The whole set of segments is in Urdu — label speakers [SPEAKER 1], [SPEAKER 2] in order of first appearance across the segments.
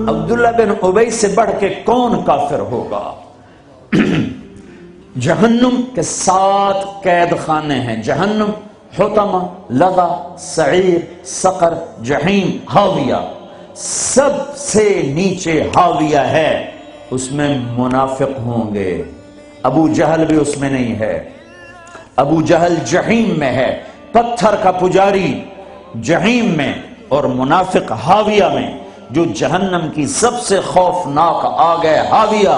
[SPEAKER 1] عبداللہ بن ابی سے بڑھ کے کون کافر ہوگا؟ جہنم کے 7 قید خانے ہیں، جہنم، حطمہ، لظہ، سعیر، سقر، جہیم، حاویہ، سب سے نیچے حاویہ ہے، اس میں منافق ہوں گے۔ ابو جہل بھی اس میں نہیں ہے، ابو جہل جہیم میں ہے، پتھر کا پجاری جہیم میں، اور منافق حاویہ میں، جو جہنم کی سب سے خوفناک آگ ہے حاویہ۔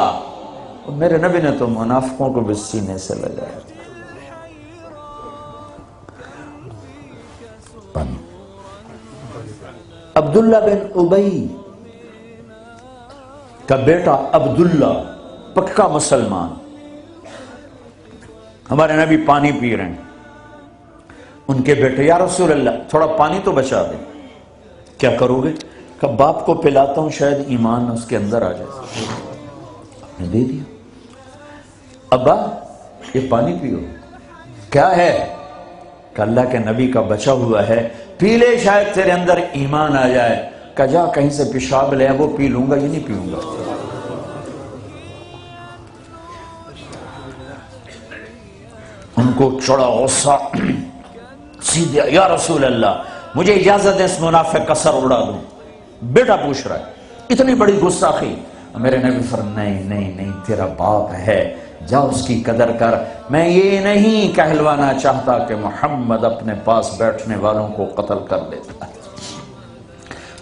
[SPEAKER 1] میرے نبی نے تو منافقوں کو بھی سینے سے لگایا۔ عبداللہ بن ابی کا بیٹا عبداللہ پکا مسلمان، ہمارے نبی پانی پی رہے ہیں، ان کے بیٹے یا رسول اللہ تھوڑا پانی تو بچا دیں۔ کیا کرو گے؟ کہ باپ کو پلاتا ہوں شاید ایمان اس کے اندر آ جائے۔ آپ نے دے دیا، ابا یہ پانی پیو۔ کیا ہے؟ کہ اللہ کے نبی کا بچا ہوا ہے، پی لے شاید تیرے اندر ایمان آ جائے۔ کہ جا کہیں سے پیشاب لے وہ پی لوں گا، یہ نہیں پیوں گا۔ ان کو چڑھا غصہ، سیدھا یا رسول اللہ مجھے اجازت ہے اس منافق کا سر اڑا دوں۔ بیٹا پوچھ رہا ہے، اتنی بڑی گستاخی۔ میرے نبی فرمایا نہیں نہیں، تیرا باپ ہے، جا اس کی قدر کر۔ میں یہ نہیں کہلوانا چاہتا کہ محمد اپنے پاس بیٹھنے والوں کو قتل کر لیتا ہے۔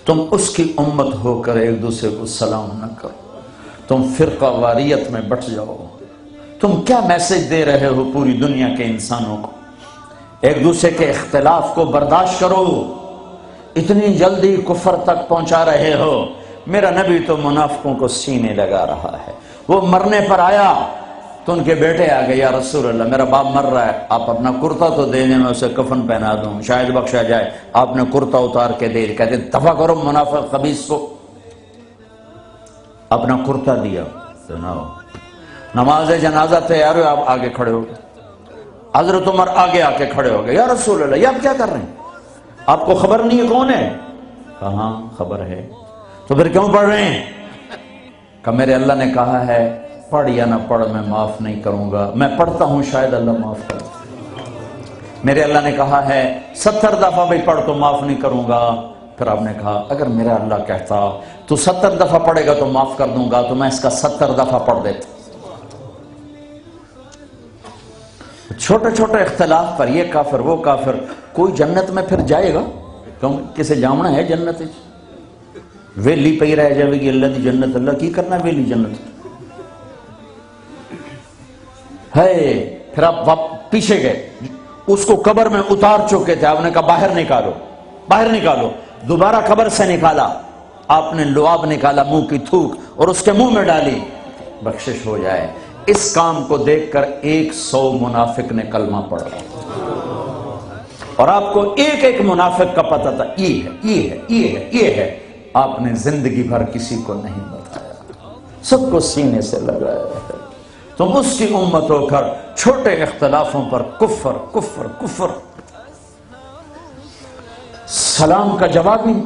[SPEAKER 1] تم اس کی امت ہو کر ایک دوسرے کو سلام نہ کرو، تم فرقہ واریت میں بٹ جاؤ۔ تم کیا میسج دے رہے ہو پوری دنیا کے انسانوں کو؟ ایک دوسرے کے اختلاف کو برداشت کرو، اتنی جلدی کفر تک پہنچا رہے ہو۔ میرا نبی تو منافقوں کو سینے لگا رہا ہے۔ وہ مرنے پر آیا تو ان کے بیٹے آ گئے، یا رسول اللہ میرا باپ مر رہا ہے، آپ اپنا کرتا تو دے دیں، میں اسے کفن پہنا دوں، شاید بخشا جائے۔ آپ نے کرتا اتار کے دے، کہتے دفع کرو منافق خبیث کو۔ اپنا کرتا دیا، سناؤ نماز جنازہ تیار ہو، آپ آگے کھڑے ہو گئے۔ حضرت عمر آگے آ کے کھڑے ہو گئے، یا رسول اللہ یہ آپ کیا کر رہے ہیں؟ آپ کو خبر نہیں ہے کون ہے؟ کہاں خبر ہے، تو پھر کیوں پڑھ رہے ہیں؟ کہ میرے اللہ نے کہا ہے پڑھ یا نہ پڑھ میں معاف نہیں کروں گا، میں پڑھتا ہوں شاید اللہ معاف کرے۔ میرے اللہ نے کہا ہے 70 دفعہ بھی پڑھ تو معاف نہیں کروں گا۔ پھر آپ نے کہا اگر میرا اللہ کہتا تو 70 دفعہ پڑھے گا تو معاف کر دوں گا، تو میں اس کا 70 دفعہ پڑھ دیتا۔ چھوٹے چھوٹے اختلاف پر یہ کافر وہ کافر، کوئی جنت میں پھر جائے گا؟ کیوں کسے جامنا ہے جنت؟ ویلی پئی رہ جائے گی اللہ دی جنت، اللہ کی کرنا ویلی جنت ہے۔ پھر آپ پیچھے گئے، اس کو قبر میں اتار چکے تھے، آپ نے کہا باہر نکالو، باہر نکالو۔ دوبارہ قبر سے نکالا، آپ نے لعاب نکالا منہ کی تھوک اور اس کے منہ میں ڈالی، بخشش ہو جائے۔ اس کام کو دیکھ کر 100 منافق نے کلمہ پڑھا، اور آپ کو ایک ایک منافق کا پتہ تھا، یہ ہے یہ ہے یہ ہے یہ ہے۔ آپ نے زندگی بھر کسی کو نہیں بتایا، سب کو سینے سے لگایا ہے۔ تم اس کی امت ہو کر چھوٹے اختلافوں پر کفر کفر کفر، سلام کا جواب نہیں۔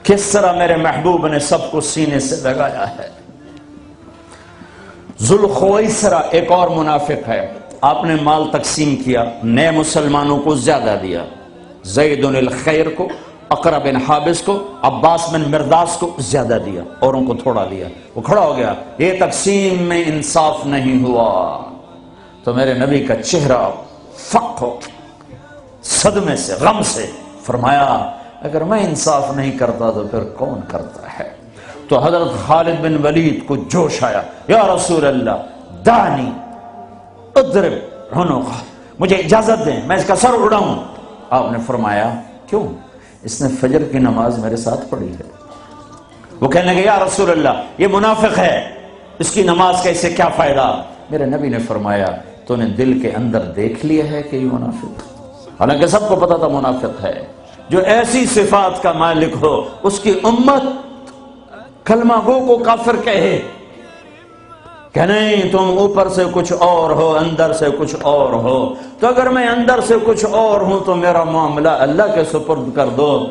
[SPEAKER 1] کس طرح میرے محبوب نے سب کو سینے سے لگایا ہے۔ ذوالخویسرہ ایک اور منافق ہے، آپ نے مال تقسیم کیا، نئے مسلمانوں کو زیادہ دیا، زید الخیر کو، اقرا بن حابس کو، عباس بن مرداس کو زیادہ دیا، اوروں کو تھوڑا دیا۔ وہ کھڑا ہو گیا، یہ تقسیم میں انصاف نہیں ہوا۔ تو میرے نبی کا چہرہ فق ہو صدمے سے غم سے، فرمایا اگر میں انصاف نہیں کرتا تو پھر کون کرتا ہے؟ تو حضرت خالد بن ولید کو جوش آیا، یا رسول اللہ دانی اضرب عنقہ، مجھے اجازت دیں میں اس کا سر اڑاؤں۔ آپ نے فرمایا کیوں؟ اس نے فجر کی نماز میرے ساتھ پڑھی ہے۔ وہ کہنے لگے یا رسول اللہ یہ منافق ہے، اس کی نماز کا اس سے کیا فائدہ؟ میرے نبی نے فرمایا تو نے دل کے اندر دیکھ لیا ہے کہ یہ منافق ہے؟ حالانکہ سب کو پتا تھا منافق ہے۔ جو ایسی صفات کا مالک ہو اس کی امت کلمہ گو کو کافر کہے، کہ نہیں تم اوپر سے کچھ اور ہو اندر سے کچھ اور ہو، تو اگر میں اندر سے کچھ اور ہوں تو میرا معاملہ اللہ کے سپرد کر دو۔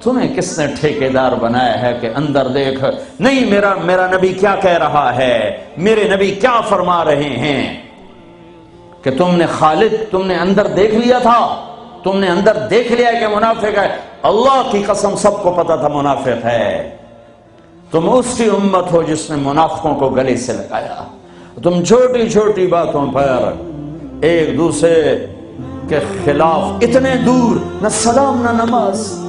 [SPEAKER 1] تمہیں کس نے ٹھیکیدار بنایا ہے کہ اندر دیکھ؟ نہیں، میرا نبی کیا کہہ رہا ہے، میرے نبی کیا فرما رہے ہیں کہ تم نے خالد، تم نے اندر دیکھ لیا تھا، تم نے اندر دیکھ لیا کہ منافق ہے۔ اللہ کی قسم سب کو پتا تھا منافق ہے۔ تم اس کی امت ہو جس نے منافقوں کو گلے سے لگایا۔ تم چھوٹی چھوٹی باتوں پر ایک دوسرے کے خلاف اتنے دور، نہ سلام نہ نماز،